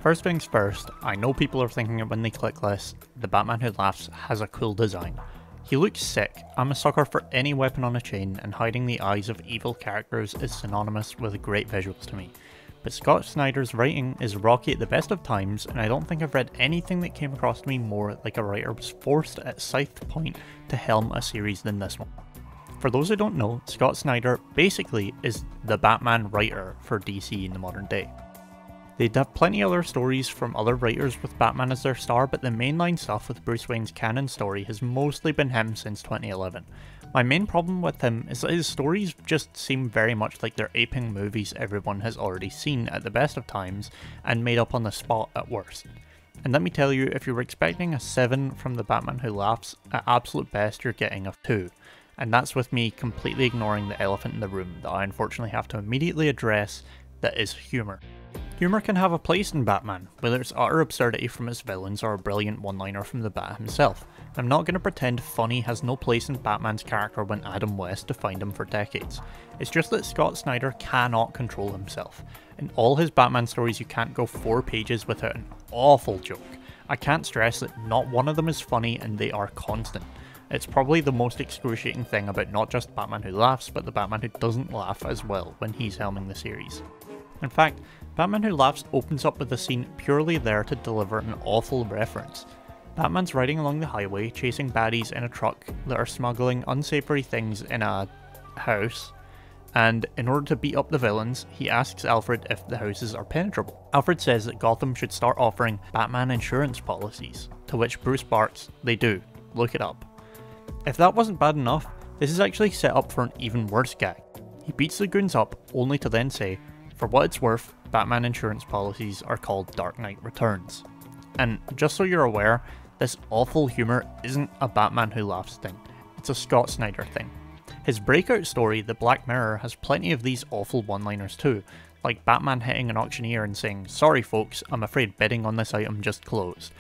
First things first, I know people are thinking it when they click this, the Batman Who Laughs has a cool design. He looks sick. I'm a sucker for any weapon on a chain, and hiding the eyes of evil characters is synonymous with great visuals to me. But Scott Snyders' writing is rocky at the best of times, and I don't think I've read anything that came across to me more like a writer was forced at Scythe Point to helm a series than this one. For those who don't know, Scott Snyder basically is the Batman writer for DC in the modern day. They'd have plenty of other stories from other writers with Batman as their star, but the mainline stuff with Bruce Wayne's canon story has mostly been him since 2011. My main problem with him is that his stories just seem very much like they're aping movies everyone has already seen at the best of times and made up on the spot at worst. And let me tell you, if you were expecting a 7 from the Batman Who Laughs, at absolute best you're getting a 2. And that's with me completely ignoring the elephant in the room that I unfortunately have to immediately address, that is humour. Humour can have a place in Batman, whether it's utter absurdity from its villains or a brilliant one-liner from the Bat himself. I'm not going to pretend funny has no place in Batman's character when Adam West defined him for decades. It's just that Scott Snyder cannot control himself. In all his Batman stories you can't go 4 pages without an awful joke. I can't stress that not one of them is funny and they are constant. It's probably the most excruciating thing about not just Batman Who Laughs, but the Batman who doesn't laugh as well when he's helming the series. In fact, Batman Who Laughs opens up with a scene purely there to deliver an awful reference. Batman's riding along the highway, chasing baddies in a truck that are smuggling unsavory things in a house, and in order to beat up the villains, he asks Alfred if the houses are penetrable. Alfred says that Gotham should start offering Batman insurance policies, to which Bruce barks, "They do, look it up." If that wasn't bad enough, this is actually set up for an even worse gag. He beats the goons up, only to then say, "For what it's worth, Batman insurance policies are called Dark Knight Returns." And just so you're aware, this awful humour isn't a Batman Who Laughs thing, it's a Scott Snyder thing. His breakout story, The Black Mirror, has plenty of these awful one-liners too, like Batman hitting an auctioneer and saying, "Sorry folks, I'm afraid bidding on this item just closed."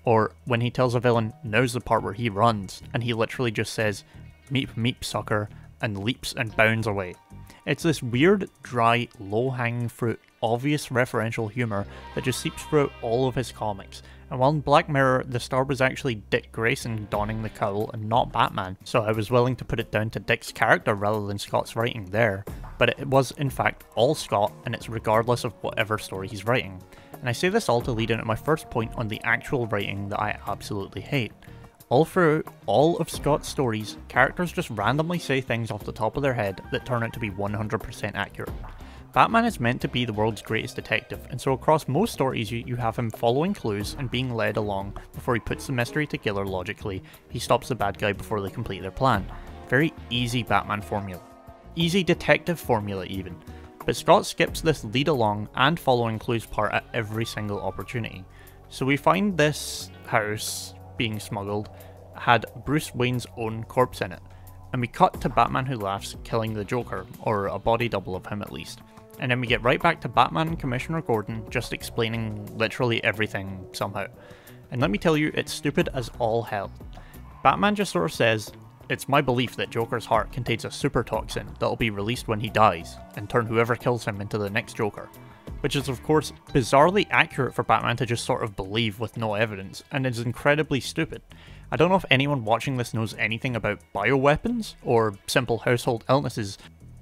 Or when he tells a villain, "Now's the part where he runs," and he literally just says, "Meep meep sucker," and leaps and bounds away. It's this weird, dry, low-hanging fruit, obvious referential humour that just seeps throughout all of his comics. And while in Black Mirror, the star was actually Dick Grayson donning the cowl and not Batman, so I was willing to put it down to Dick's character rather than Scott's writing there, but it was in fact all Scott, and it's regardless of whatever story he's writing. And I say this all to lead into my first point on the actual writing that I absolutely hate. All throughout all of Scott's stories, characters just randomly say things off the top of their head that turn out to be 100% accurate. Batman is meant to be the world's greatest detective, and so across most stories you have him following clues and being led along before he puts the mystery together logically. He stops the bad guy before they complete their plan. Very easy Batman formula. Easy detective formula even. But Scott skips this lead along and following clues part at every single opportunity. So we find this house being smuggled had Bruce Wayne's own corpse in it, and we cut to Batman Who Laughs killing the Joker, or a body double of him at least. And then we get right back to Batman and Commissioner Gordon just explaining literally everything somehow. And let me tell you, it's stupid as all hell. Batman just sort of says, "It's my belief that Joker's heart contains a super toxin that'll be released when he dies, and turn whoever kills him into the next Joker." Which is of course bizarrely accurate for Batman to just sort of believe with no evidence, and is incredibly stupid. I don't know if anyone watching this knows anything about bioweapons, or simple household illnesses,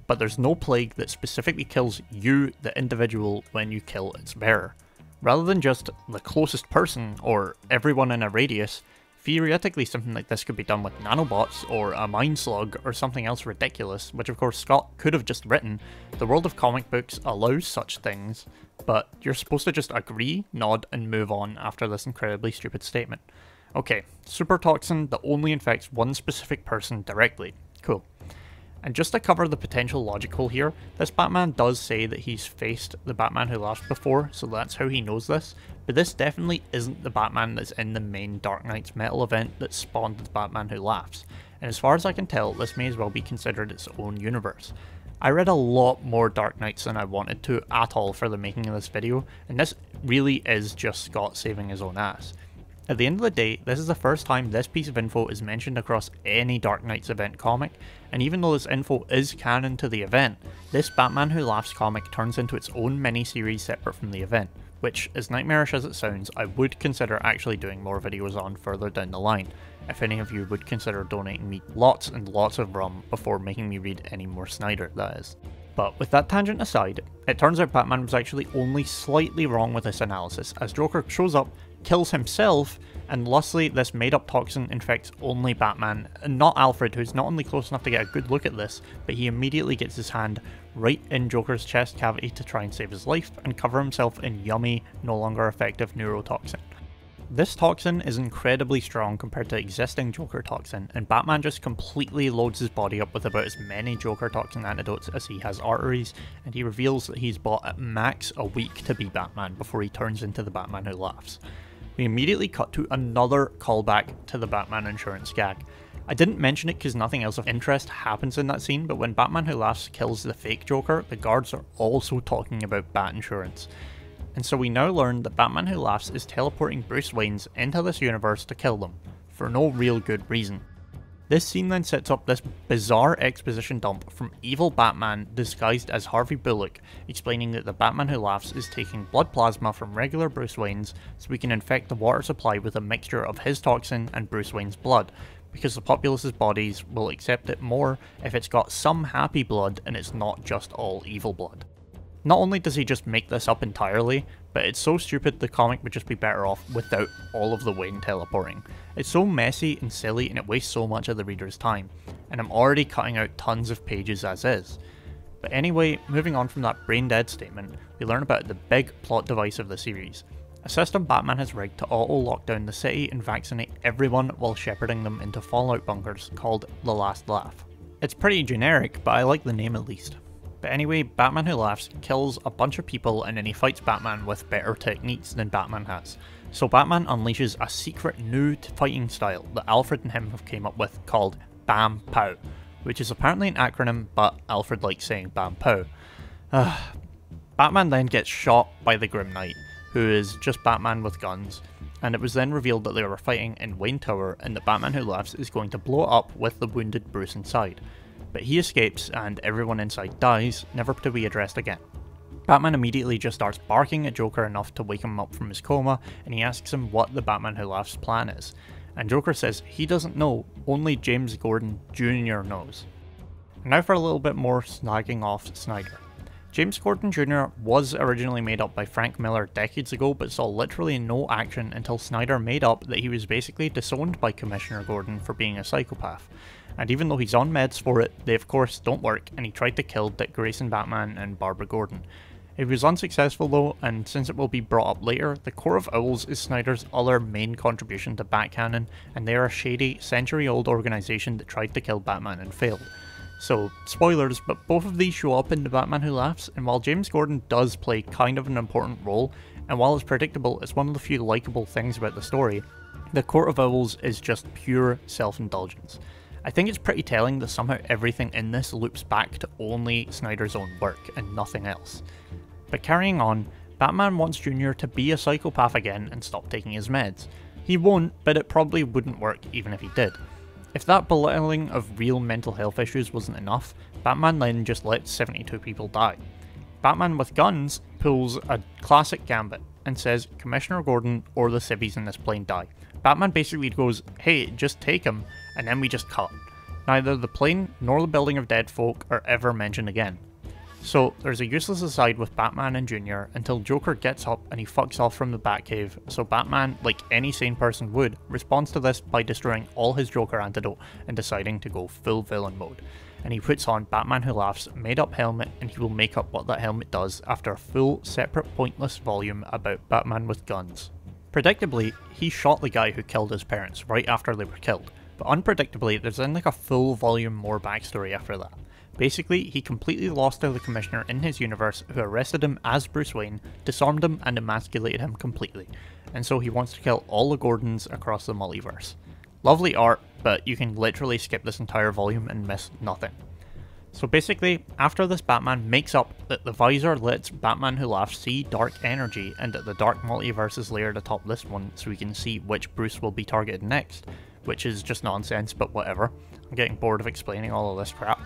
but there's no plague that specifically kills you, the individual, when you kill its bearer. Rather than just the closest person, or everyone in a radius, theoretically something like this could be done with nanobots, or a mind slug, or something else ridiculous, which of course Scott could have just written. The world of comic books allows such things, but you're supposed to just agree, nod, and move on after this incredibly stupid statement. Okay, super toxin that only infects one specific person directly. Cool. And just to cover the potential logic hole here, this Batman does say that he's faced the Batman Who Laughs before, so that's how he knows this, but this definitely isn't the Batman that's in the main Dark Knight's Metal event that spawned the Batman Who Laughs, and as far as I can tell, this may as well be considered its own universe. I read a lot more Dark Knights than I wanted to at all for the making of this video, and this really is just Scott saving his own ass. At the end of the day, this is the first time this piece of info is mentioned across any Dark Knight's event comic, and even though this info is canon to the event, this Batman Who Laughs comic turns into its own mini-series separate from the event, which, as nightmarish as it sounds, I would consider actually doing more videos on further down the line, if any of you would consider donating me lots and lots of rum before making me read any more Snyder, that is. But with that tangent aside, it turns out Batman was actually only slightly wrong with this analysis, as Joker shows up, kills himself, and lustily this made up toxin infects only Batman, and not Alfred, who's not only close enough to get a good look at this, but he immediately gets his hand right in Joker's chest cavity to try and save his life, and cover himself in yummy, no longer effective neurotoxin. This toxin is incredibly strong compared to existing Joker toxin, and Batman just completely loads his body up with about as many Joker toxin antidotes as he has arteries, and he reveals that he's bought at max a week to be Batman before he turns into the Batman Who Laughs. We immediately cut to another callback to the Batman insurance gag. I didn't mention it because nothing else of interest happens in that scene, but when Batman Who Laughs kills the fake Joker, the guards are also talking about bat insurance. And so we now learn that Batman Who Laughs is teleporting Bruce Waynes into this universe to kill them, for no real good reason. This scene then sets up this bizarre exposition dump from evil Batman disguised as Harvey Bullock, explaining that the Batman Who Laughs is taking blood plasma from regular Bruce Wayne's so we can infect the water supply with a mixture of his toxin and Bruce Wayne's blood, because the populace's bodies will accept it more if it's got some happy blood and it's not just all evil blood. Not only does he just make this up entirely, but it's so stupid the comic would just be better off without all of the Wayne teleporting. It's so messy and silly and it wastes so much of the reader's time, and I'm already cutting out tons of pages as is. But anyway, moving on from that brain dead statement, we learn about the big plot device of the series. A system Batman has rigged to auto-lock down the city and vaccinate everyone while shepherding them into fallout bunkers called The Last Laugh. It's pretty generic, but I like the name at least. But anyway, Batman Who Laughs kills a bunch of people and then he fights Batman with better techniques than Batman has. So Batman unleashes a secret new fighting style that Alfred and him have came up with called Bam Pow, which is apparently an acronym, but Alfred likes saying Bam Pow. Batman then gets shot by the Grim Knight, who is just Batman with guns, and it was then revealed that they were fighting in Wayne Tower and that Batman Who Laughs is going to blow up with the wounded Bruce inside. But he escapes and everyone inside dies, never to be addressed again. Batman immediately just starts barking at Joker enough to wake him up from his coma, and he asks him what the Batman Who Laughs plan is. And Joker says he doesn't know, only James Gordon Jr. knows. And now for a little bit more snagging off Snyder. James Gordon Jr. was originally made up by Frank Miller decades ago, but saw literally no action until Snyder made up that he was basically disowned by Commissioner Gordon for being a psychopath. And even though he's on meds for it, they of course don't work, and he tried to kill Dick Grayson Batman and Barbara Gordon. It was unsuccessful though, and since it will be brought up later, the Court of Owls is Snyder's other main contribution to Batcanon, and they are a shady, century-old organisation that tried to kill Batman and failed. So, spoilers, but both of these show up in The Batman Who Laughs, and while James Gordon does play kind of an important role, and while it's predictable, it's one of the few likeable things about the story, the Court of Owls is just pure self-indulgence. I think it's pretty telling that somehow everything in this loops back to only Snyder's own work and nothing else. But carrying on, Batman wants Jr. to be a psychopath again and stop taking his meds. He won't, but it probably wouldn't work even if he did. If that belittling of real mental health issues wasn't enough, Batman then just lets 72 people die. Batman with guns pulls a classic gambit and says Commissioner Gordon or the civvies in this plane die. Batman basically goes, hey, just take him, and then we just cut. Neither the plane nor the building of dead folk are ever mentioned again. So there's a useless aside with Batman and Jr. until Joker gets up and he fucks off from the Batcave, so Batman, like any sane person would, responds to this by destroying all his Joker antidote and deciding to go full villain mode. And he puts on Batman Who Laughs' made up helmet, and he will make up what that helmet does after a full, separate, pointless volume about Batman with guns. Predictably, he shot the guy who killed his parents right after they were killed, but unpredictably there's then like a full volume more backstory after that. Basically, he completely lost to the Commissioner in his universe, who arrested him as Bruce Wayne, disarmed him and emasculated him completely, and so he wants to kill all the Gordons across the multiverse. Lovely art, but you can literally skip this entire volume and miss nothing. So basically, after this, Batman makes up that the visor lets Batman Who Laughs see dark energy, and that the dark multiverse is layered atop this one so we can see which Bruce will be targeted next, which is just nonsense, but whatever. I'm getting bored of explaining all of this crap.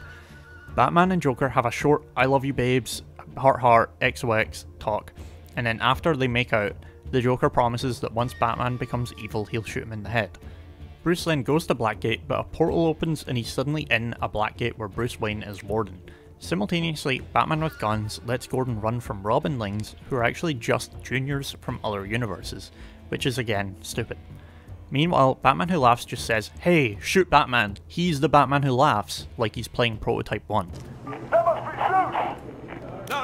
Batman and Joker have a short I love you babes, heart heart, XOX talk, and then after they make out, the Joker promises that once Batman becomes evil, he'll shoot him in the head. Bruce then goes to Blackgate, but a portal opens and he's suddenly in a Blackgate where Bruce Wayne is warden. Simultaneously, Batman with guns lets Gordon run from Robinlings, who are actually just juniors from other universes, which is again stupid. Meanwhile, Batman Who Laughs just says, "Hey, shoot Batman, he's the Batman who laughs," like he's playing Prototype 1. That must be Zeus! No!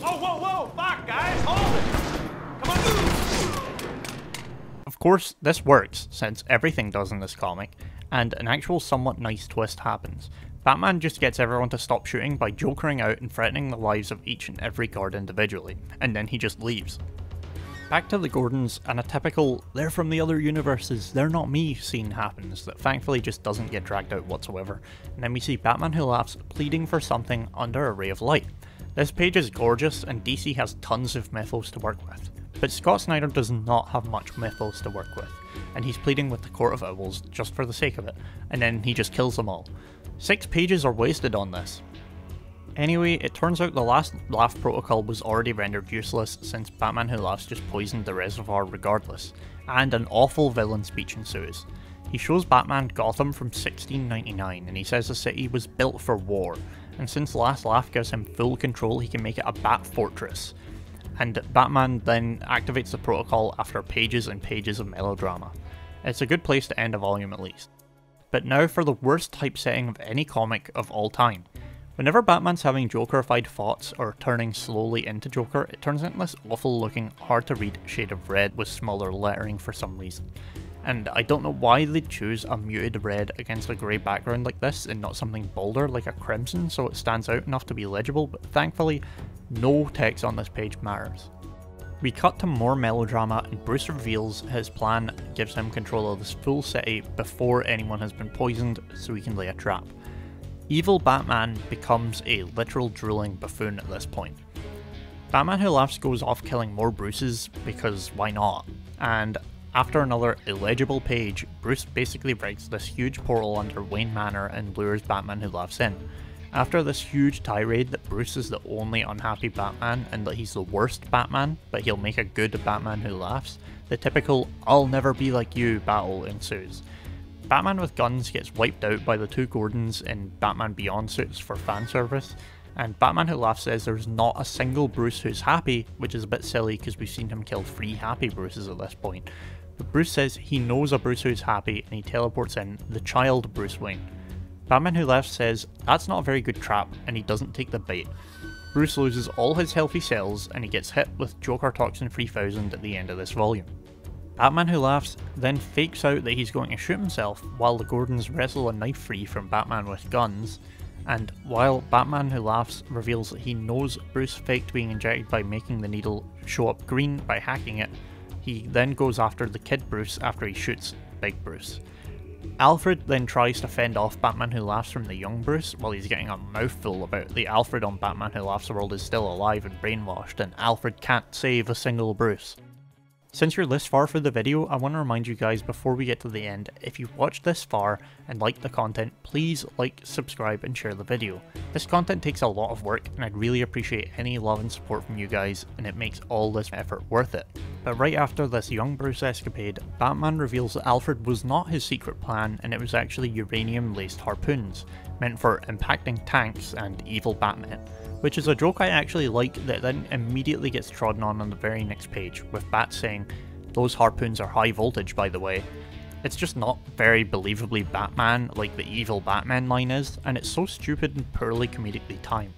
Oh, whoa, fuck, guys, hold it! Come on! Of course, this works, since everything does in this comic, and an actual somewhat nice twist happens. Batman just gets everyone to stop shooting by jokering out and threatening the lives of each and every guard individually, and then he just leaves. Back to the Gordons, and a typical "they're from the other universes, they're not me" scene happens that thankfully just doesn't get dragged out whatsoever, and then we see Batman Who Laughs pleading for something under a ray of light. This page is gorgeous and DC has tons of mythos to work with, but Scott Snyder does not have much mythos to work with, and he's pleading with the Court of Owls just for the sake of it, and then he just kills them all. 6 pages are wasted on this. Anyway, it turns out the last laugh protocol was already rendered useless since Batman Who Laughs just poisoned the reservoir regardless, and an awful villain speech ensues. He shows Batman Gotham from 1699 and he says the city was built for war, and since the last laugh gives him full control he can make it a bat fortress. And Batman then activates the protocol after pages and pages of melodrama. It's a good place to end a volume at least. But now for the worst typesetting of any comic of all time. Whenever Batman's having Jokerified thoughts or turning slowly into Joker, it turns into this awful looking, hard to read shade of red with smaller lettering for some reason. And I don't know why they choose a muted red against a grey background like this and not something bolder like a crimson so it stands out enough to be legible, but thankfully no text on this page matters. We cut to more melodrama and Bruce reveals his plan gives him control of this full city before anyone has been poisoned so he can lay a trap. Evil Batman becomes a literal drooling buffoon at this point. Batman Who Laughs goes off killing more Bruces because why not? And after another illegible page, Bruce basically rigs this huge portal under Wayne Manor and lures Batman Who Laughs in. After this huge tirade that Bruce is the only unhappy Batman and that he's the worst Batman, but he'll make a good Batman Who Laughs, the typical "I'll never be like you" battle ensues. Batman with guns gets wiped out by the 2 Gordons in Batman Beyond suits for fan service, and Batman Who Laughs says there's not a single Bruce who's happy, which is a bit silly because we've seen him kill 3 happy Bruces at this point. But Bruce says he knows a Bruce who's happy and he teleports in the child Bruce Wayne. Batman Who Laughs says that's not a very good trap and he doesn't take the bait. Bruce loses all his healthy cells and he gets hit with Joker Toxin 3000 at the end of this volume. Batman Who Laughs then fakes out that he's going to shoot himself while the Gordons wrestle a knife free from Batman with guns, and while Batman Who Laughs reveals that he knows Bruce faked being injected by making the needle show up green by hacking it, he then goes after the kid Bruce after he shoots Big Bruce. Alfred then tries to fend off Batman Who Laughs from the young Bruce while he's getting a mouthful about the Alfred on Batman Who Laughs world is still alive and brainwashed and Alfred can't save a single Bruce. Since you're this far for the video, I want to remind you guys before we get to the end, if you've watched this far and like the content, please like, subscribe and share the video. This content takes a lot of work and I'd really appreciate any love and support from you guys and it makes all this effort worth it. But right after this young Bruce escapade, Batman reveals that Alfred was not his secret plan and it was actually uranium laced harpoons, meant for impacting tanks and evil Batman. Which is a joke I actually like that then immediately gets trodden on the very next page, with Bat saying, "Those harpoons are high voltage by the way." It's just not very believably Batman like the evil Batman line is, and it's so stupid and poorly comedically timed.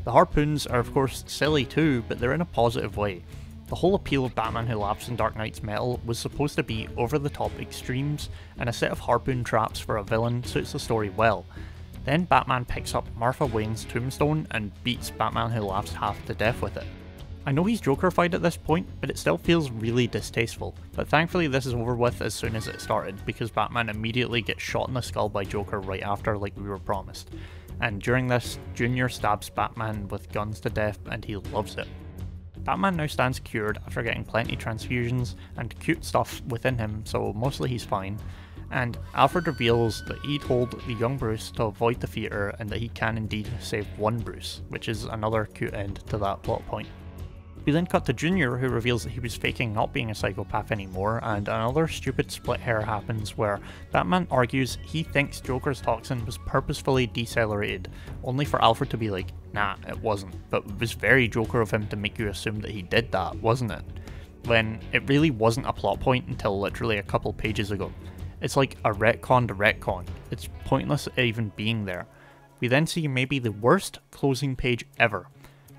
The harpoons are of course silly too, but they're in a positive way. The whole appeal of Batman Who Laughs in Dark Knight's metal was supposed to be over-the-top extremes, and a set of harpoon traps for a villain suits the story well. Then Batman picks up Martha Wayne's tombstone and beats Batman Who Laughs half to death with it. I know he's Jokerified at this point, but it still feels really distasteful, but thankfully this is over with as soon as it started, because Batman immediately gets shot in the skull by Joker right after like we were promised. And during this, Junior stabs Batman with guns to death and he loves it. Batman now stands cured after getting plenty transfusions and cute stuff within him, so mostly he's fine. And Alfred reveals that he told the young Bruce to avoid the theatre and that he can indeed save one Bruce, which is another cute end to that plot point. We then cut to Junior, who reveals that he was faking not being a psychopath anymore, and another stupid split hair happens where Batman argues he thinks Joker's toxin was purposefully decelerated, only for Alfred to be like, nah, it wasn't, but it was very Joker of him to make you assume that he did that, wasn't it? When it really wasn't a plot point until literally a couple pages ago. It's like a retcon to retcon. It's pointless even being there. We then see maybe the worst closing page ever.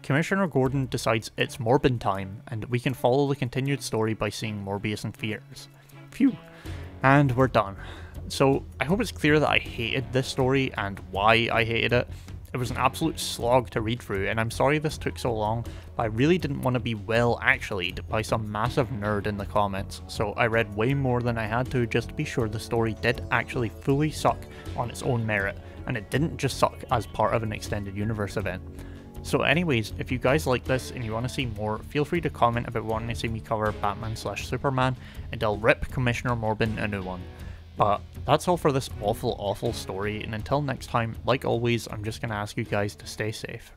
Commissioner Gordon decides it's Morbin time, and we can follow the continued story by seeing Morbius in theaters. Phew. And we're done. So I hope it's clear that I hated this story and why I hated it. It was an absolute slog to read through, and I'm sorry this took so long, but I really didn't want to be well actually'd by some massive nerd in the comments, so I read way more than I had to just to be sure the story did actually fully suck on its own merit, and it didn't just suck as part of an extended universe event. So anyways, if you guys like this and you want to see more, feel free to comment about wanting to see me cover Batman/Superman, and I'll rip Commissioner Morbin a new one. But that's all for this awful story, and until next time, like always, I'm just going to ask you guys to stay safe.